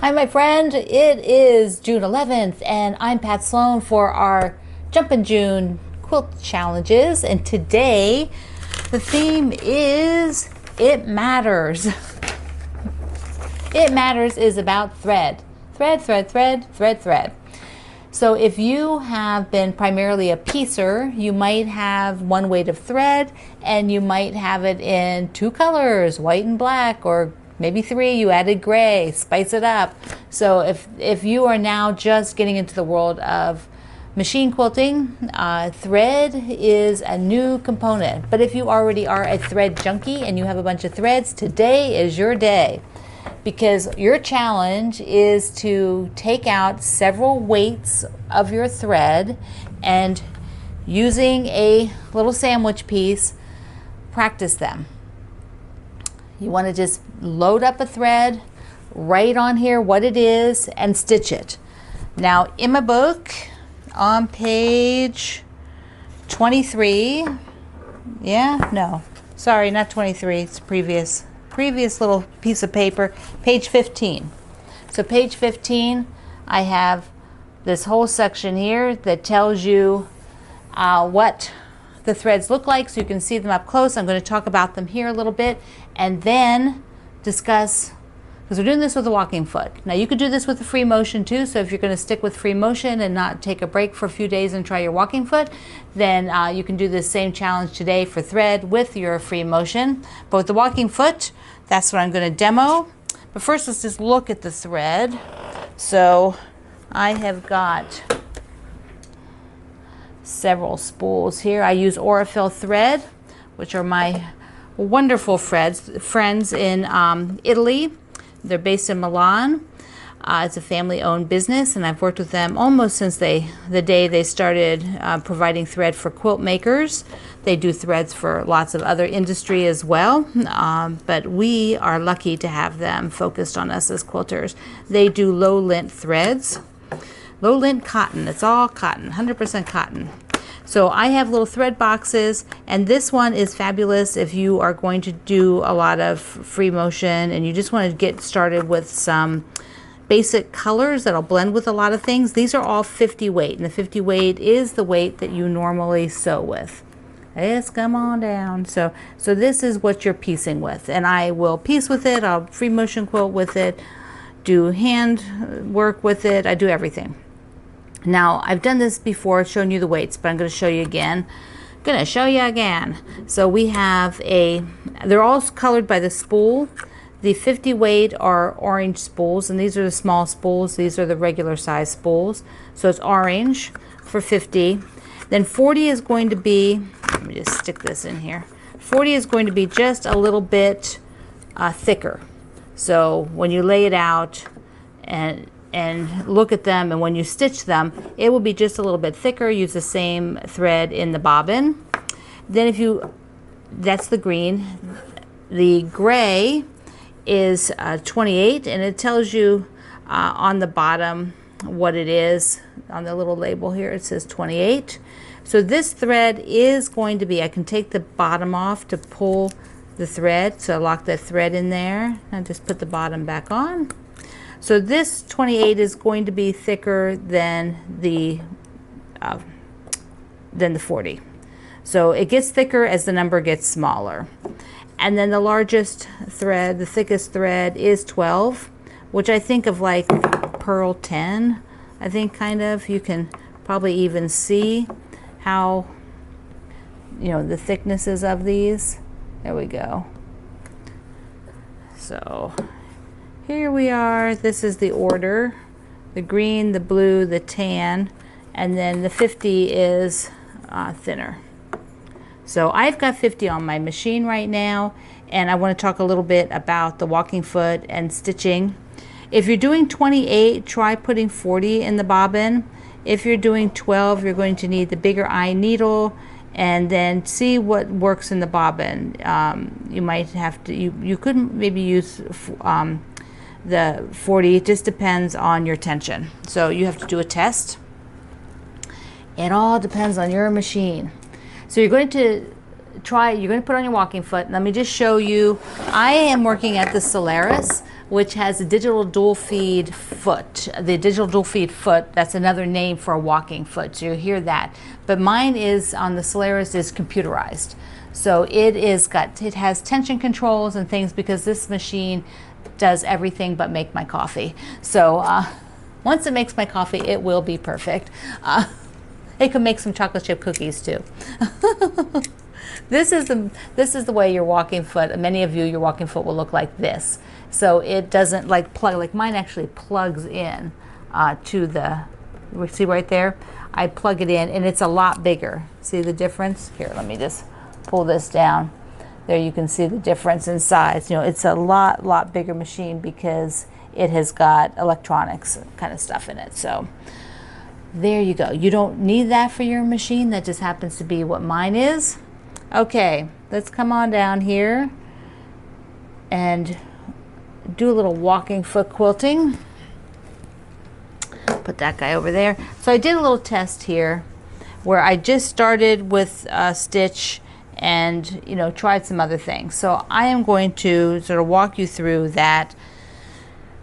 Hi, my friend. It is June 11th, and I'm Pat Sloan for our Jumpin' June quilt challenges. And today, the theme is It Matters. It Matters is about thread. Thread, thread, thread, thread, thread. So if you have been primarily a piecer, you might have one weight of thread, and you might have it in two colors, white and black, or maybe three. You added gray, spice it up. So if you are now just getting into the world of machine quilting, thread is a new component. But if you already are a thread junkie and you have a bunch of threads, today is your day. Because your challenge is to take out several weights of your thread and, using a little sandwich piece, practice them. You want to just load up a thread, write on here what it is, and stitch it. Now, in my book, on page 23, sorry, not 23, it's previous little piece of paper, page 15. So page 15, I have this whole section here that tells you what the threads look like, so you can see them up close. I'm going to talk about them here a little bit and then discuss, because we're doing this with a walking foot. Now you could do this with a free motion too, so if you're going to stick with free motion and not take a break for a few days and try your walking foot, then you can do this same challenge today for thread with your free motion. But with the walking foot, that's what I'm going to demo. But first, let's just look at the thread. So I have got several spools here. I use Orifil thread, which are my wonderful friends in Italy. They're based in Milan. It's a family-owned business, and I've worked with them almost since the day they started providing thread for quilt makers. They do threads for lots of other industry as well, but we are lucky to have them focused on us as quilters. They do low-lint threads. Low-lint cotton. It's all cotton, 100% cotton. So I have little thread boxes, and this one is fabulous if you are going to do a lot of free motion and you just want to get started with some basic colors that'll blend with a lot of things. These are all 50 weight, and the 50 weight is the weight that you normally sew with. Yes, come on down. So this is what you're piecing with, and I will piece with it. I'll free motion quilt with it, do hand work with it. I do everything. Now, I've done this before, showing you the weights, but I'm going to show you again. So we have they're all colored by the spool. The 50 weight are orange spools, and these are the small spools. These are the regular size spools. So it's orange for 50. Then 40 is going to be, let me just stick this in here. 40 is going to be just a little bit thicker. So when you lay it out and look at them, and when you stitch them, it will be just a little bit thicker. Use the same thread in the bobbin. Then that's the green. The gray is 28, and it tells you on the bottom what it is. On the little label here, it says 28. So this thread is going to be, I can take the bottom off to pull the thread, so I lock that thread in there and just put the bottom back on. So this 28 is going to be thicker than the 40. So it gets thicker as the number gets smaller. And then the largest thread, the thickest thread, is 12, which I think of like pearl 10. I think kind of, you can probably even see how, the thicknesses of these. There we go. So here we are. This is the order: the green, the blue, the tan, and then the 50 is thinner. So I've got 50 on my machine right now, and I want to talk a little bit about the walking foot and stitching. If you're doing 28, try putting 40 in the bobbin. If you're doing 12, you're going to need the bigger eye needle, and then see what works in the bobbin. You might have to, you could maybe use the 40. It just depends on your tension. So you have to do a test. It all depends on your machine. So you're going to put on your walking foot. Let me just show you. I am working at the Solaris, which has a digital dual feed foot. The digital dual feed foot, that's another name for a walking foot, so you'll hear that. But mine is, on the Solaris, is computerized. So it has tension controls and things, because this machine does everything but make my coffee. So once it makes my coffee, it will be perfect. It can make some chocolate chip cookies too. This is the way your walking foot, many of you, your walking foot will look like this. So it doesn't like plug, like mine actually plugs in to the, see right there? I plug it in and it's a lot bigger. See the difference? Here, let me just pull this down. There you can see the difference in size. You know, it's a lot bigger machine because it has got electronics kind of stuff in it. So there you go. You don't need that for your machine. That just happens to be what mine is. Okay, let's come on down here and do a little walking foot quilting. Put that guy over there. So I did a little test here where I just started with a stitch and, you know, tried some other things. So I am going to sort of walk you through that,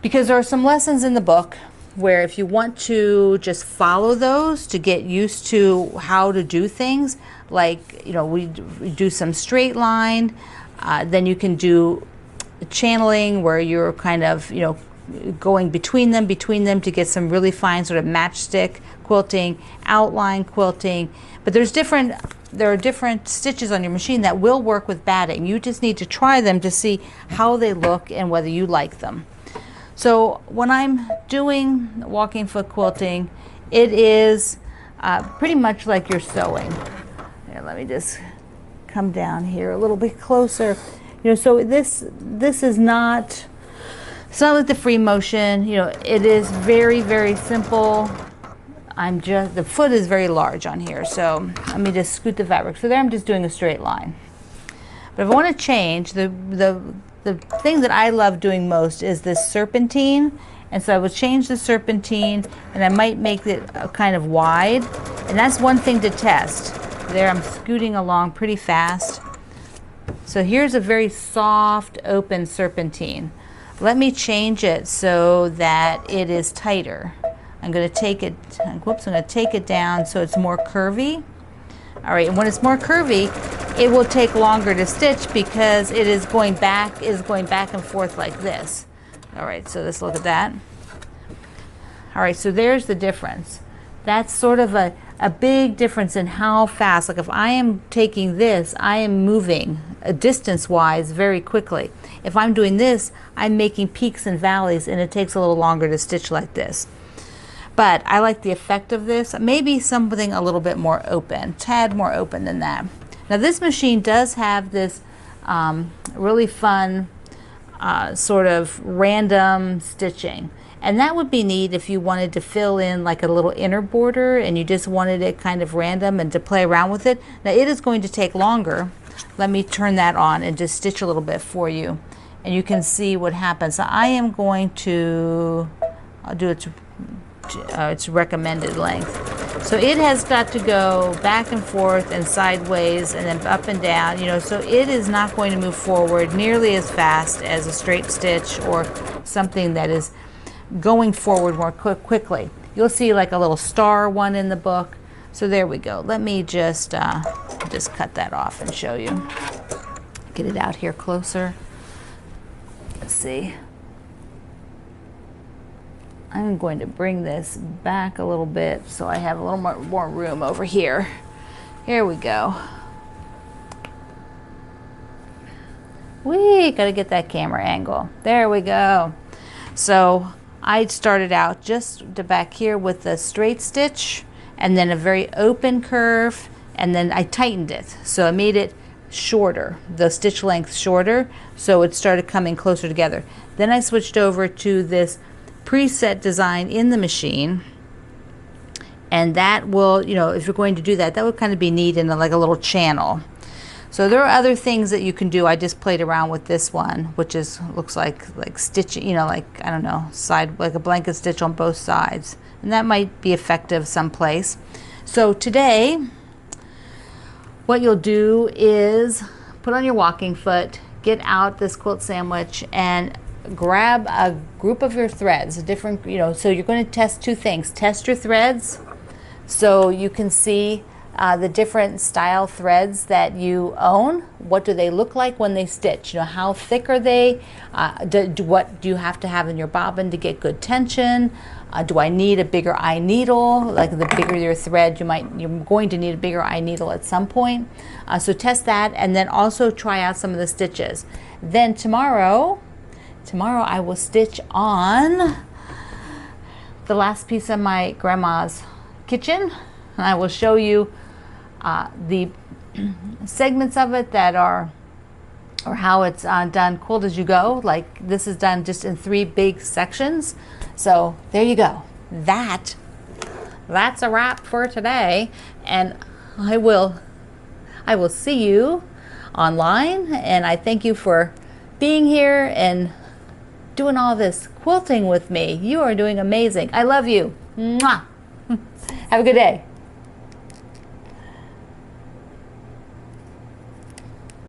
because there are some lessons in the book where if you want to just follow those to get used to how to do things, like, you know, we do some straight line, then you can do channeling where you're kind of, you know, going between them to get some really fine sort of matchstick quilting, outline quilting. But there are different stitches on your machine that will work with batting. You just need to try them to see how they look and whether you like them. So when I'm doing walking foot quilting, it is pretty much like you're sewing. Here, let me just come down here a little bit closer. You know, so this is not, it's not like the free motion. You know, it is very simple. The foot is very large on here, so let me just scoot the fabric. So there I'm just doing a straight line. But if I want to change, the thing that I love doing most is this serpentine. And so I would change the serpentine and I might make it kind of wide. And that's one thing to test. There I'm scooting along pretty fast. So here's a very soft, open serpentine. Let me change it so that it is tighter. I'm going to take it, whoops, I'm going to take it down so it's more curvy. All right, and when it's more curvy, it will take longer to stitch because it is going back and forth like this. All right, so let's look at that. All right, so there's the difference. That's sort of a big difference in how fast. Like if I am taking this, I am moving distance-wise very quickly. If I'm doing this, I'm making peaks and valleys, and it takes a little longer to stitch like this. But I like the effect of this. Maybe something a little bit more open, tad more open than that. Now this machine does have this really fun sort of random stitching. And that would be neat if you wanted to fill in like a little inner border and you just wanted it kind of random and to play around with it. Now it is going to take longer. Let me turn that on and just stitch a little bit for you. And you can see what happens. So I am going to, I'll do it to its recommended length. So it has got to go back and forth and sideways and then up and down, you know, so it is not going to move forward nearly as fast as a straight stitch or something that is going forward more quickly. You'll see like a little star one in the book. So there we go. Let me just cut that off and show you. Get it out here closer. Let's see. I'm going to bring this back a little bit so I have a little more room over here. Here we go. We gotta get that camera angle. There we go. So I started out just back here with a straight stitch and then a very open curve, and then I tightened it. So I made it shorter, the stitch length shorter, so it started coming closer together. Then I switched over to this preset design in the machine, and that will, you know, if you're going to do that, that would kind of be neat in like a little channel. So there are other things that you can do. I just played around with this one, which is looks like stitching, you know, like, I don't know, side, like a blanket stitch on both sides, and that might be effective someplace. So today what you'll do is put on your walking foot, get out this quilt sandwich, and grab a group of your threads, different, so you're going to test two things. Test your threads so you can see the different style threads that you own. What do they look like when they stitch? How thick are they? What do you have to have in your bobbin to get good tension? Do I need a bigger eye needle? Like the bigger your thread, you're going to need a bigger eye needle at some point. So test that, and then also try out some of the stitches. Then tomorrow I will stitch on the last piece of my grandma's kitchen, and I will show you the segments of it that are, or how it's done quilt as you go. Like this is done just in 3 big sections. So there you go. That's a wrap for today, and I will see you online, and I thank you for being here and doing all this quilting with me. You are doing amazing. I love you. Mwah. Have a good day.